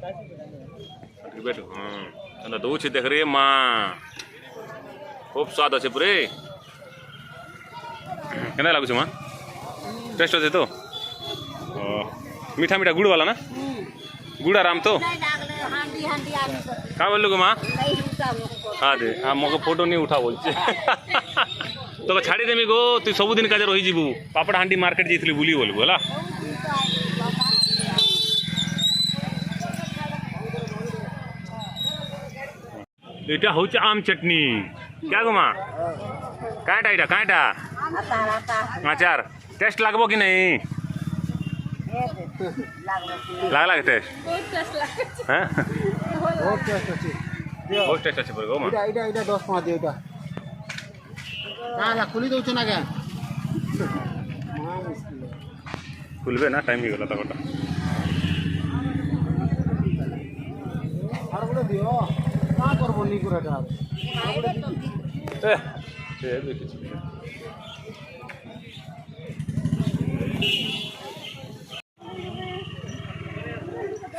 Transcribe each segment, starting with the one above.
बैठ हाँ दौच देख रे माँ खूब स्वाद अच्छे पूरे क्या लगुच माँ टेस्ट अच्छे तो मीठा मीठा गुड़ वाला ना गुड़ आराम तो क्या बोल माँ हाँ दे हाँ मो फोटो नहीं उठा बोल तो छाड़ी देमी गो तु सबुदिन का रही जीवु पापड़ हांडी मार्केट जाइली बुली बोलबू है यहाँ हूँ आम चटनी क्या गो माँ कहाँटा यहाँ कहाँटा अचार टेस्ट लगबो कि नहीं लागला टेस्ट बहुत टेस्ट अच्छे गो माँ 10 टका दियो ना खुली दौच ना क्या खुलबे ना टाइम गला गोटा दियो क्या करबो नी कुराटा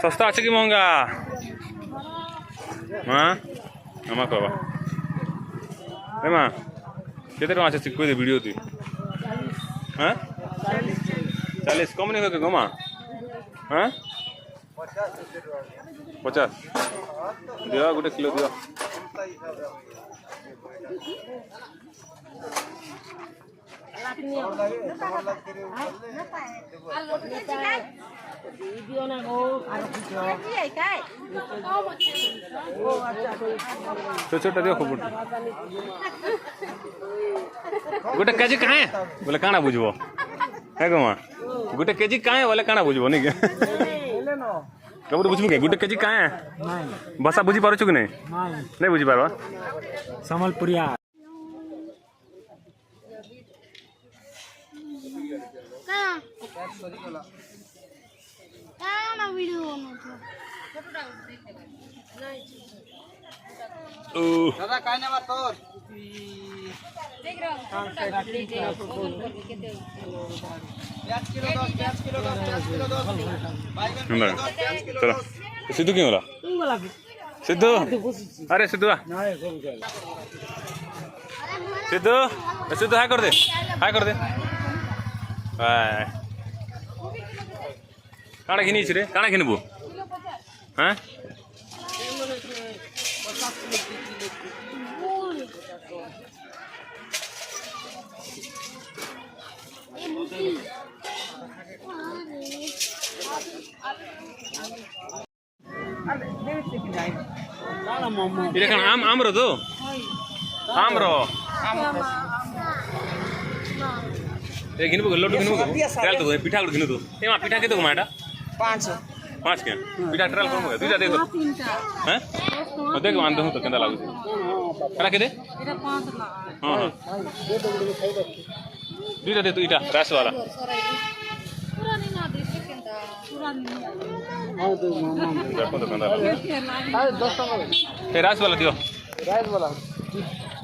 सस्ता अच्छे कि महंगा हाँ आम कहवा ए माँ केते टका अच्छे कोई वीडियो थी हाँ 40 कम नहीं हो गो माँ हाँ 50 दिया गोटे किलो दिया छोटा दियो खूब गोटे केजी कहाँ है बोले काना बुझबो है गो माँ गोटे केजी कहाँ है बोले काना बुझबो नहीं कबूतर बुझबू के गोटे केजी कहाँ है भाषा बुझी पारुछु कि नहीं बुझी पारवा संबलपुरिया दादा काय ना तोर चलो सिद्धू क्यों बोला सिद्धू अरे सिद्धू सिद्धू सिद्धू हाय कर दे हाय काଣା घिनी रे काଣା घिनबू हाँ आम आम रो तो आम रो घिनबू लड्डू घिनबू ट्रायल तो पिठा गुड़ घिनु तो ए मां पिठा के तो माटा 5 के पिठा ट्रायल करमु दुईटा देखो हैं देख मान दहु तो केंदा लागु करा के दे एटा 5 ला हां दुईटा दे तो इटा रास वाला पूरा नहीं ना दे केंदा पूरा नहीं हां तो मामा देखो तो केंदा लागु 10 टका ए रास वाला दियो राइस वाला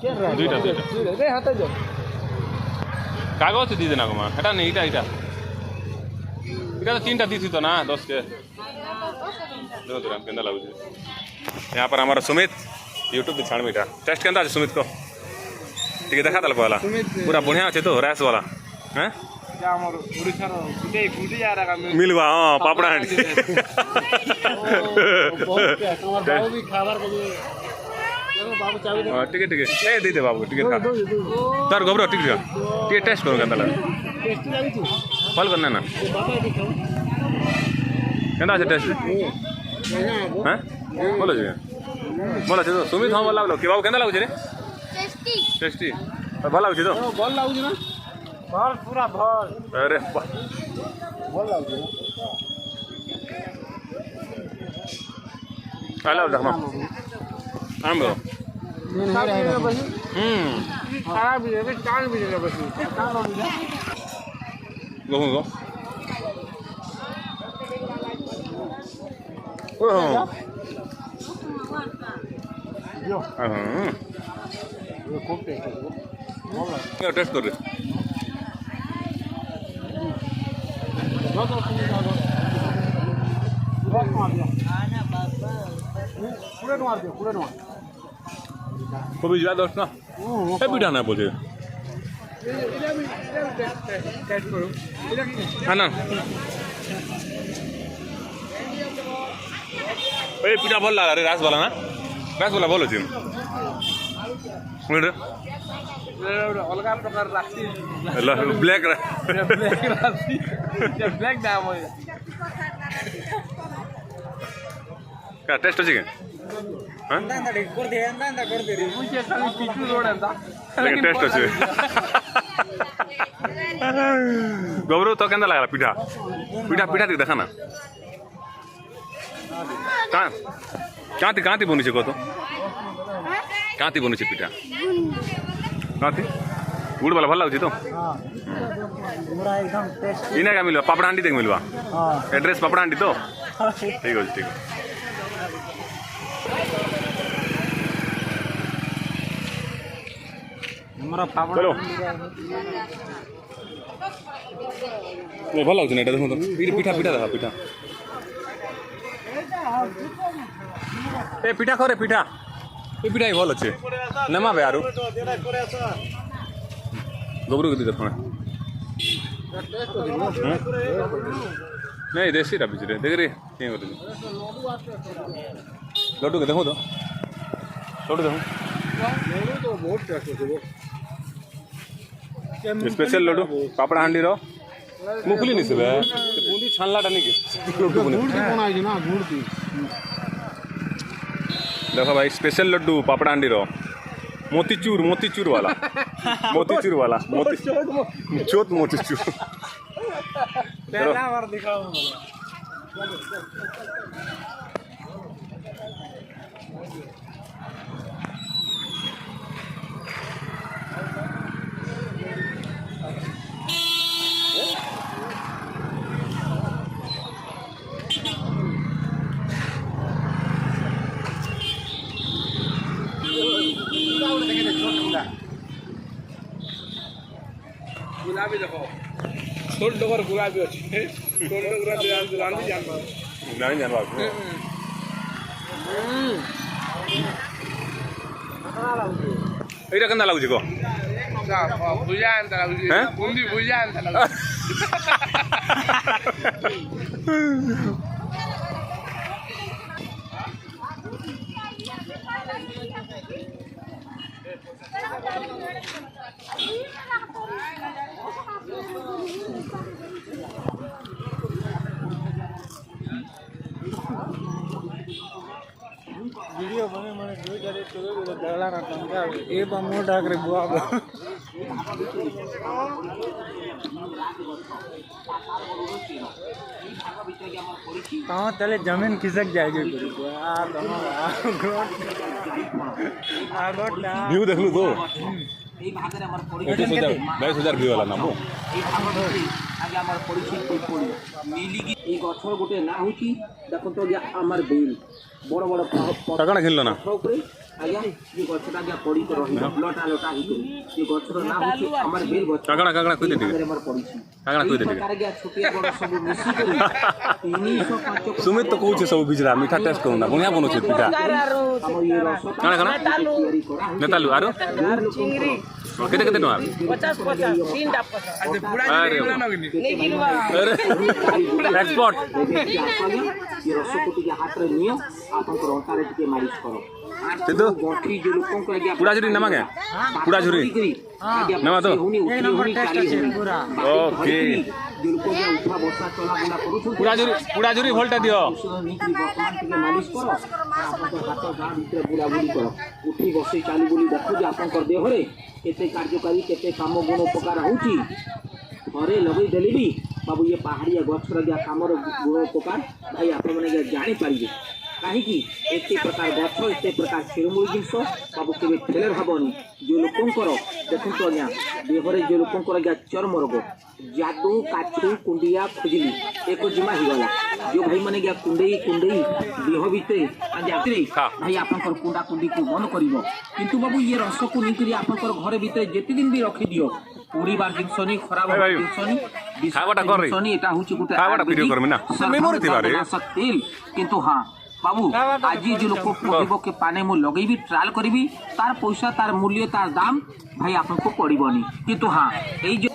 के राइस दुईटा दे हाथ जो कागज दी देना को मां हटा नहीं इटा इटा इटा तो 3टा दी थी तो ना 10 के दो तो केंदा लागु यहाँ पर हमारा सुमित यूट्यूब पे छाड़ मीठा टेस्ट केंदा सुमित को ठीक है देखा दल वाला पूरा बढ़िया अच्छे तो रैस वाला हैं मिलवा हाँ पापड़ा हांडी टिकट टिकट ए दे दे बाबू टिकट खा तार घबरो टिकट टेस्ट करो केंदा लगे फल करना ना केंदा আছে टेस्ट हैं बोलो जी बोला तो सुमित हाँ भल लगलो कि बाबू केंदा लागु रे टेस्टी टेस्टी भल लागु तो भल लागु ना भल पूरा भल अरे भल लागु हेलो देखमा आम बो खराब भी है कान भी है बस गो गो ओह यो हां ये खूब टेस्ट है क्या टेस्ट कर रे पूरे नुआ दियो पूरे नुआ कोबी जा 10 ना ए पिठा ना बोझे टेस्ट करो हां ना ए पिठा भल लागला रे रास वाला ना रास वाला भल अछि मुरे अलग प्रकार राशि ब्लैक राशि ब्लैक दाम हो का टेस्ट अछि के हां मुझे खाली पिचू रोड है लेकिन टेस्ट अछि गौरव तो केंदा लागला पिठा पिठा पिठा देखा ना कांति बनुचे कत कांति बनुचे पिठा कांति गुड़ वाला भल लगुच तो एकदम टेस्ट इना क्या मिलवा पापड़ा हांडी देख मिलवा हाँ एड्रेस पापड़ा हांडी तो ठीक है ठीक है हमारा पापड़ चलो ये भल लगुच ना देखो तो पिठा पिठा देखा पिठा ए पिठा करे पिठा ए पिठा ही भल अच्छे नेमा बे आरु गोबरू के देखो नहीं देसी रा बिचरे देख रे के होते लड्डू के देखो तो लड्डू देखो तो बहुत टेस्ट है स्पेशल लड्डू पापड़ा हांडी रो मुखली नहीं से बूंदी छानलाटा नहीं के लड्डू बने गुड़ की बनाई ना गुड़ की देखो भाई स्पेशल लड्डू पापड़ा हांडी रो मोतीचूर वाला मोतीचूर वाला चोत मोतीचूर पहला बार दिखाओ गुलाबी देखो छोट डगर गुलाबी अच्छी छोट गुलाबी रांधी जानवर नहीं जानवा एटा केंदा लागुची को भुजा अंतर लाଗୁଛି हैं बुंदी भुजा अंतर लाଗୁଛି वीडियो बने मैंने जो करे तो दला ना तंगा ए बमो डाक रे बुआ कहाँ तले जमीन खिसक जाएगी व्यू देख लू तो 22,000 व्यू वाला ना वो आगे आमार परिचित पड़ी मिलिकी এই গছর গোটে না হউছি দেখো তো যে আমার বেল বড় বড় কাকড়া খেললো না উপরে আগে যে গছটা আগে পড়ি তো রহিল লটা লটা হিতে যে গছর না হউছি আমার বেল গছ কাকড়া কই দে আগে আমার পড়িছি কাকড়া কই দে কারে গিয়া ছোটিয়া বড় সব মিশি করে 305 सुमित तो कहूँ सब बिजरा मीठा टेस्ट करूँ ना बढ़िया बनू पिठा काଣା काଣା नेतालु आरो केते केते नुआ 50 तीनटा 50 अरे एक्सपोर्ट रसकोटी हाथ रे नियो आपन को अंतारे टिके मालिश करो सिद्धू गठी जो लोगों को आगे पुड़ा झुरी नमक है पुड़ा झुरी नमा तो एक नंबर टेस्ट আছে पूरा ओके जो लोग के उठा बसा चला बुला करू पुड़ा झुरी भोल्टा दियो नीति वर्तमान टिके मालिश करो आपन को हाथ गां भीतर बुला बुली करो उठी बसे चाली बुली देखो जे आपन कर देह रे केते कार्यकारी केते काम गुण उपकार होउची घरे लगई देली भी बाबू ये पहाड़िया गछर गया कामर गुण उपकार भाई आप मैंने जानी पारिबे कहीं एत प्रकार गछ एत प्रकार चेरमूल जिनस बाबू के फेलर हेनी जो लोकर देखो आज्ञा देहरे जो लोकर आज्ञा चर्म रोग जादू काछू कुंडिया खुजली एक जिमा होगला जो भाई मैंने गया कुंडई कुंडई देह भितर भाई आप कुंडा कुंडी को बंद कर किंतु बाबू ये रस को नहीं आप घर भितर जिते दिन भी रखी दियो पूरी बार जिनस नहीं खराब जिनस नहीं ଖାଇବାଟା କରେ। এটা হচ্ছে গোটে ଖାଇବାଟା ଭିଡ଼ିଓ କରିମି ନା ମେମୋରି ଥିବାରେ তেল কিন্তু হ্যাঁ বাবু আজি যে লোক কহিব কে পানে মু লগাইবি ট্রায়াল করিবি তার পয়সা তার মূল্য তার দাম ভাই আপনাকে পড়িবনি কিন্তু হ্যাঁ এই যে